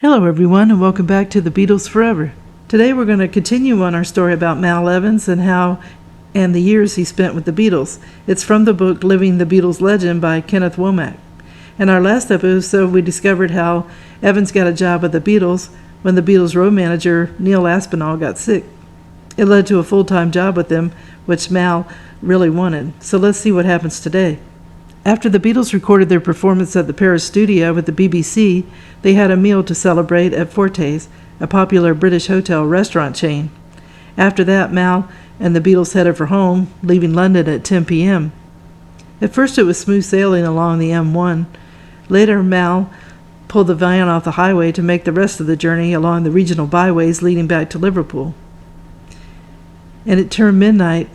Hello everyone, and welcome back to the Beatles Forever. Today we're going to continue on our story about Mal Evans and the years he spent with the Beatles. It's from the book Living the Beatles Legend by Kenneth Womack. In our last episode, we discovered how Evans got a job with the Beatles when the Beatles road manager Neil ASpinall got sick. It led to a full-time job with them, which Mal really wanted. So let's see what happens today. After the Beatles recorded their performance at the Paris studio with the BBC, they had a meal to celebrate at Forte's, a popular British hotel restaurant chain. After that, Mal and the Beatles headed for home, leaving London at 10 p.m. At first it was smooth sailing along the M1. Later, Mal pulled the van off the highway to make the rest of the journey along the regional byways leading back to Liverpool. And it turned midnight.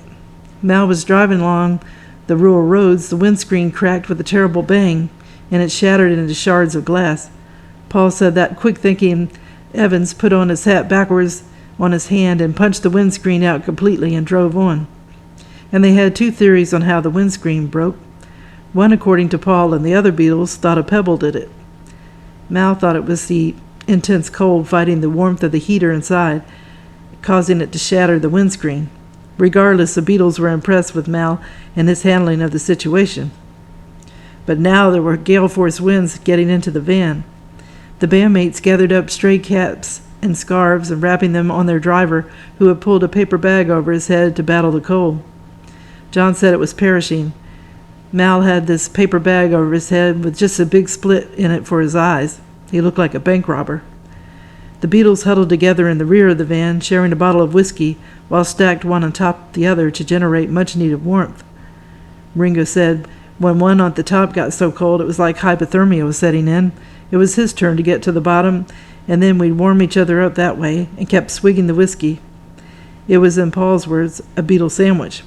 Mal was driving along the rural roads. The windscreen cracked with a terrible bang, and it shattered into shards of glass. Paul said that quick-thinking Evans put on his hat backwards on his hand and punched the windscreen out completely and drove on. And they had two theories on how the windscreen broke. One, according to Paul and the other Beatles, thought a pebble did it. Mal thought it was the intense cold fighting the warmth of the heater inside, causing it to shatter the windscreen. Regardless, the Beatles were impressed with Mal and his handling of the situation. But now there were gale-force winds getting into the van. The bandmates gathered up stray caps and scarves and wrapping them on their driver, who had pulled a paper bag over his head to battle the cold. John said it was perishing. Mal had this paper bag over his head with just a big split in it for his eyes. He looked like a bank robber. The Beatles huddled together in the rear of the van, sharing a bottle of whiskey, while stacked one on top of the other to generate much-needed warmth. Ringo said when one at the top got so cold it was like hypothermia was setting in. It was his turn to get to the bottom, and then we'd warm each other up that way, and kept swigging the whiskey. It was, in Paul's words, a Beatle sandwich.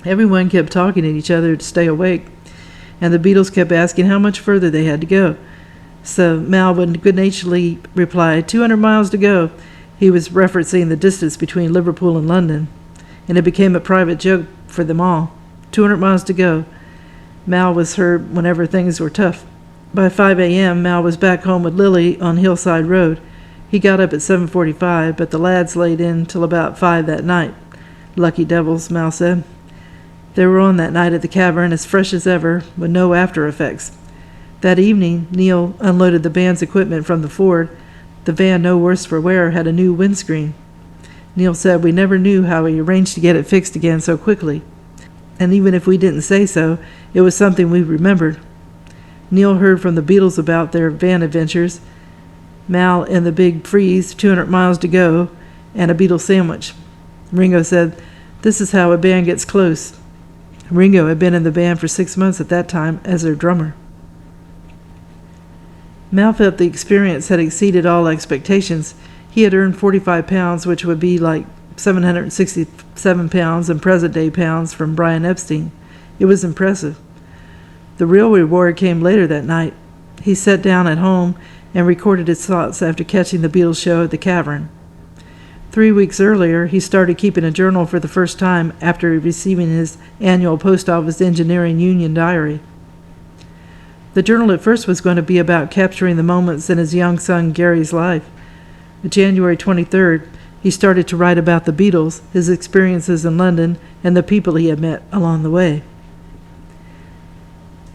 Everyone kept talking at each other to stay awake, and the Beatles kept asking how much further they had to go. So Mal would good-naturedly reply, 200 miles to go. He was referencing the distance between Liverpool and London, and it became a private joke for them all. 200 miles to go. Mal was heard whenever things were tough. By 5 a.m., Mal was back home with Lily on Hillside Road. He got up at 7:45, but the lads laid in till about 5 that night. Lucky devils, Mal said. They were on that night at the cavern as fresh as ever, with no after-effects. That evening, Neil unloaded the band's equipment from the Ford. The van, no worse for wear, had a new windscreen. Neil said we never knew how he arranged to get it fixed again so quickly. And even if we didn't say so, it was something we remembered. Neil heard from the Beatles about their van adventures, Mal in the big freeze, 200 miles to go, and a Beatle sandwich. Ringo said, "This is how a band gets close." Ringo had been in the band for 6 months at that time as their drummer. Mal felt the experience had exceeded all expectations. He had earned 45 pounds, which would be like 767 pounds in present-day pounds from Brian Epstein. It was impressive. The real reward came later that night. He sat down at home and recorded his thoughts after catching the Beatles show at the Cavern. 3 weeks earlier, he started keeping a journal for the first time after receiving his annual Post Office Engineering Union diary. The journal at first was going to be about capturing the moments in his young son Gary's life. On January 23rd, he started to write about the Beatles, his experiences in London, and the people he had met along the way.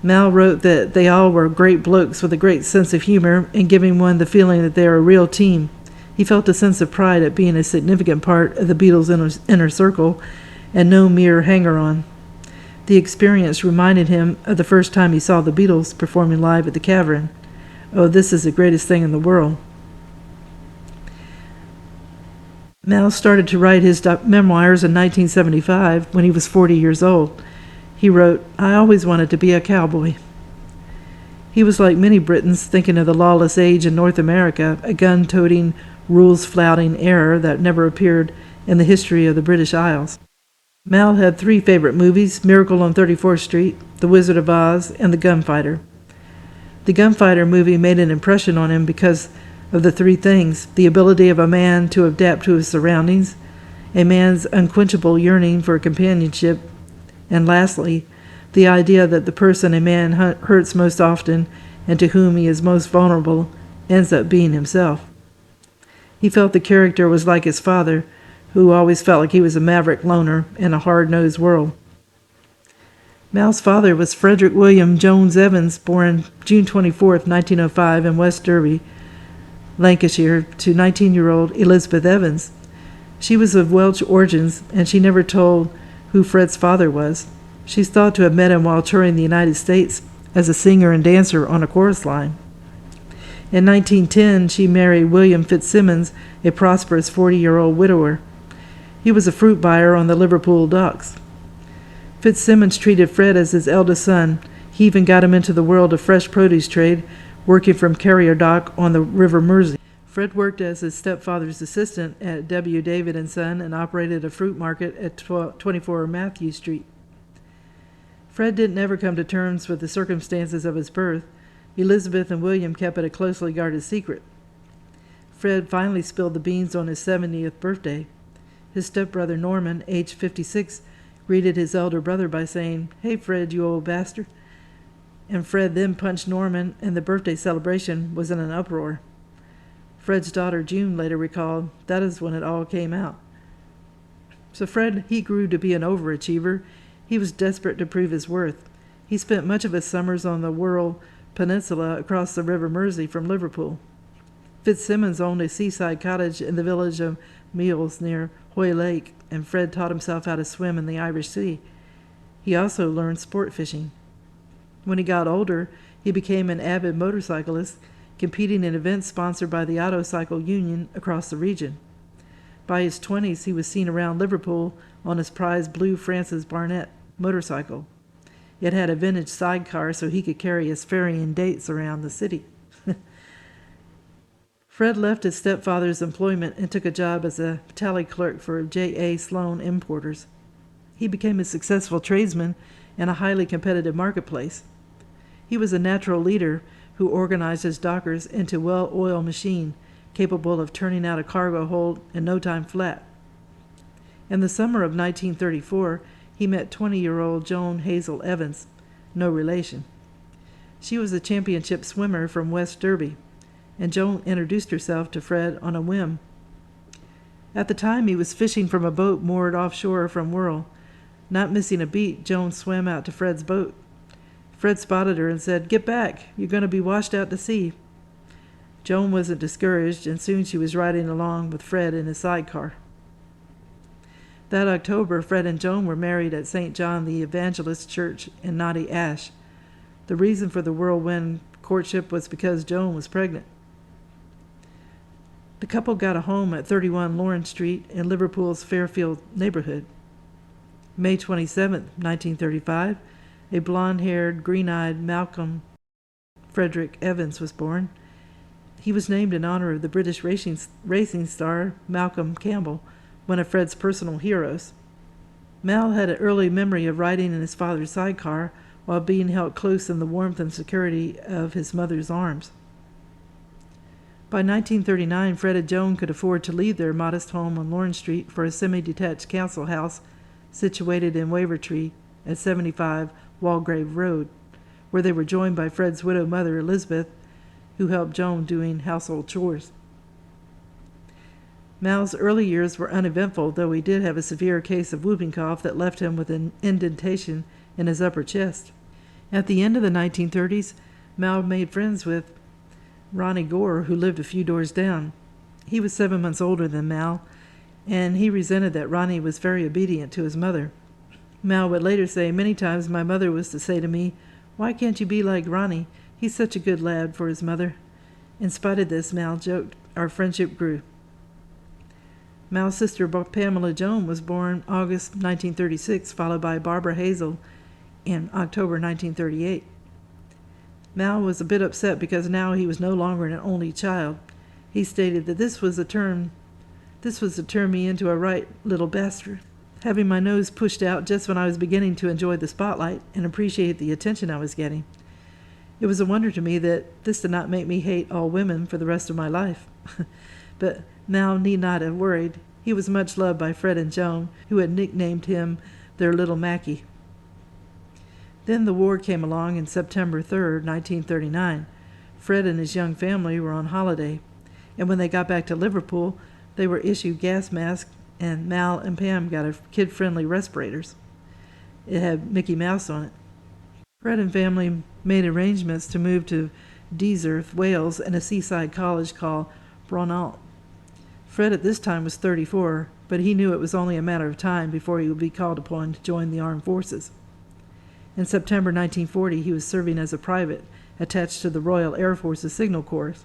Mal wrote that they all were great blokes with a great sense of humor and giving one the feeling that they were a real team. He felt a sense of pride at being a significant part of the Beatles' inner circle and no mere hanger-on. The experience reminded him of the first time he saw the Beatles performing live at the Cavern. Oh, this is the greatest thing in the world. Mal started to write his memoirs in 1975 when he was 40 years old. He wrote, "I always wanted to be a cowboy." He was like many Britons thinking of the lawless age in North America, a gun-toting, rules-flouting era that never appeared in the history of the British Isles. Mal had 3 favorite movies: Miracle on 34th Street, The Wizard of Oz, and The Gunfighter. The Gunfighter movie made an impression on him because of the 3 things: the ability of a man to adapt to his surroundings, a man's unquenchable yearning for companionship, and lastly, the idea that the person a man hurts most often and to whom he is most vulnerable ends up being himself. He felt the character was like his father, who always felt like he was a maverick loner in a hard-nosed world. Mal's father was Frederick William Jones Evans, born June 24, 1905, in West Derby, Lancashire, to 19-year-old Elizabeth Evans. She was of Welsh origins, and she never told who Fred's father was. She's thought to have met him while touring the United States as a singer and dancer on a chorus line. In 1910, she married William Fitzsimmons, a prosperous 40-year-old widower. He was a fruit buyer on the Liverpool docks. Fitzsimmons treated Fred as his eldest son. He even got him into the world of fresh produce trade, working from carrier dock on the River Mersey. Fred worked as his stepfather's assistant at W. David & Son and operated a fruit market at 24 Matthew Street. Fred didn't ever come to terms with the circumstances of his birth. Elizabeth and William kept it a closely guarded secret. Fred finally spilled the beans on his 70th birthday. His stepbrother Norman, aged 56, greeted his elder brother by saying, "Hey, Fred, you old bastard." And Fred then punched Norman, and the birthday celebration was in an uproar. Fred's daughter June later recalled, "That is when it all came out." So Fred, he grew to be an overachiever. He was desperate to prove his worth. He spent much of his summers on the Wirral Peninsula across the River Mersey from Liverpool. Fitzsimmons owned a seaside cottage in the village of Meals near Hoy Lake, and Fred taught himself how to swim in the Irish Sea. He also learned sport fishing. When he got older, he became an avid motorcyclist, competing in events sponsored by the Auto Cycle Union across the region. By his 20s, he was seen around Liverpool on his prized blue Francis Barnett motorcycle. It had a vintage sidecar so he could carry his ferrying dates around the city. Fred left his stepfather's employment and took a job as a tally clerk for J.A. Sloan Importers. He became a successful tradesman in a highly competitive marketplace. He was a natural leader who organized his dockers into a well-oiled machine capable of turning out a cargo hold in no time flat. In the summer of 1934, he met 20-year-old Joan Hazel Evans, no relation. She was a championship swimmer from West Derby, and Joan introduced herself to Fred on a whim. At the time, he was fishing from a boat moored offshore from Wirral. Not missing a beat, Joan swam out to Fred's boat. Fred spotted her and said, "Get back, you're going to be washed out to sea." Joan wasn't discouraged, and soon she was riding along with Fred in his sidecar. That October, Fred and Joan were married at St. John the Evangelist Church in Knotty Ash. The reason for the whirlwind courtship was because Joan was pregnant. The couple got a home at 31 Lawrence Street in Liverpool's Fairfield neighborhood. May 27, 1935, a blonde-haired, green-eyed Malcolm Frederick Evans was born. He was named in honor of the British racing star Malcolm Campbell, one of Fred's personal heroes. Mal had an early memory of riding in his father's sidecar while being held close in the warmth and security of his mother's arms. By 1939, Fred and Joan could afford to leave their modest home on Lawrence Street for a semi-detached council house situated in Wavertree at 75 Walgrave Road, where they were joined by Fred's widowed mother, Elizabeth, who helped Joan doing household chores. Mal's early years were uneventful, though he did have a severe case of whooping cough that left him with an indentation in his upper chest. At the end of the 1930s, Mal made friends with Ronnie Gore, who lived a few doors down. He was 7 months older than Mal, and he resented that Ronnie was very obedient to his mother. Mal would later say, "Many times my mother was to say to me, 'Why can't you be like Ronnie? He's such a good lad for his mother.'" In spite of this, Mal joked, "Our friendship grew." Mal's sister Pamela Joan was born August 1936, followed by Barbara Hazel in October 1938. Mal was a bit upset because now he was no longer an only child. He stated that this was to turn me into a right little bastard, having my nose pushed out just when I was beginning to enjoy the spotlight and appreciate the attention I was getting. It was a wonder to me that this did not make me hate all women for the rest of my life. But Mal need not have worried. He was much loved by Fred and Joan, who had nicknamed him their little Mackie. Then the war came along in September 3, 1939. Fred and his young family were on holiday, and when they got back to Liverpool, they were issued gas masks, and Mal and Pam got a kid-friendly respirators. It had Mickey Mouse on it. Fred and family made arrangements to move to Deeserth, Wales, and a seaside college called Brunel. Fred at this time was 34, but he knew it was only a matter of time before he would be called upon to join the armed forces. In September 1940, he was serving as a private attached to the Royal Air Force's Signal Corps.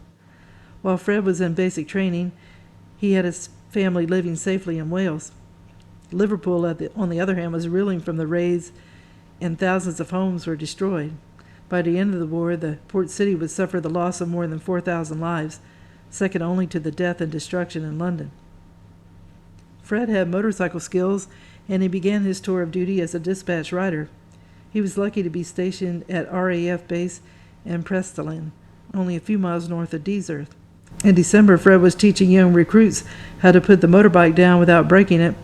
While Fred was in basic training, he had his family living safely in Wales. Liverpool, on the other hand, was reeling from the raids, and thousands of homes were destroyed. By the end of the war, the port city would suffer the loss of more than 4,000 lives, second only to the death and destruction in London. Fred had motorcycle skills, and he began his tour of duty as a dispatch rider. He was lucky to be stationed at RAF base in Preston, only a few miles north of Deeserth. In December, Fred was teaching young recruits how to put the motorbike down without breaking it,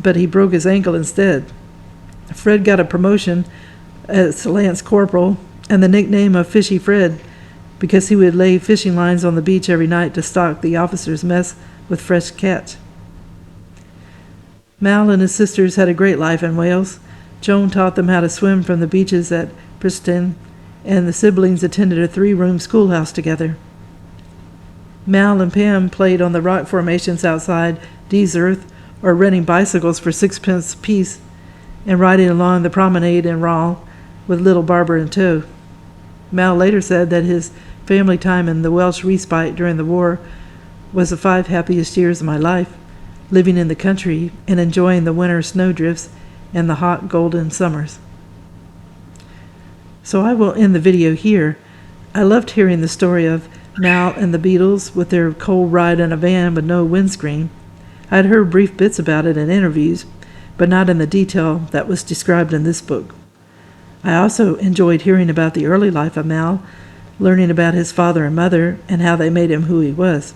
but he broke his ankle instead. Fred got a promotion as Lance Corporal and the nickname of Fishy Fred because he would lay fishing lines on the beach every night to stock the officers' mess with fresh catch. Mal and his sisters had a great life in Wales. Joan taught them how to swim from the beaches at Preston, and the siblings attended a 3-room schoolhouse together. Mal and Pam played on the rock formations outside Deeserth, or renting bicycles for 6 pence apiece and riding along the promenade in Rawl with little Barbara in tow. Mal later said that his family time in the Welsh respite during the war was the 5 happiest years of my life, living in the country and enjoying the winter snowdrifts and the hot golden summers. So I will end the video here. I loved hearing the story of Mal and the Beatles with their cold ride in a van with no windscreen. I'd heard brief bits about it in interviews, but not in the detail that was described in this book. I also enjoyed hearing about the early life of Mal, learning about his father and mother, and how they made him who he was.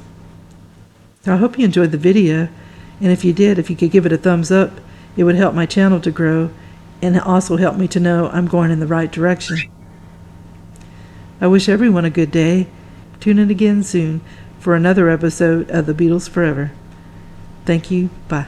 So I hope you enjoyed the video, and if you did, if you could give it a thumbs up, it would help my channel to grow, and also help me to know I'm going in the right direction. I wish everyone a good day. Tune in again soon for another episode of The Beatles Forever. Thank you. Bye.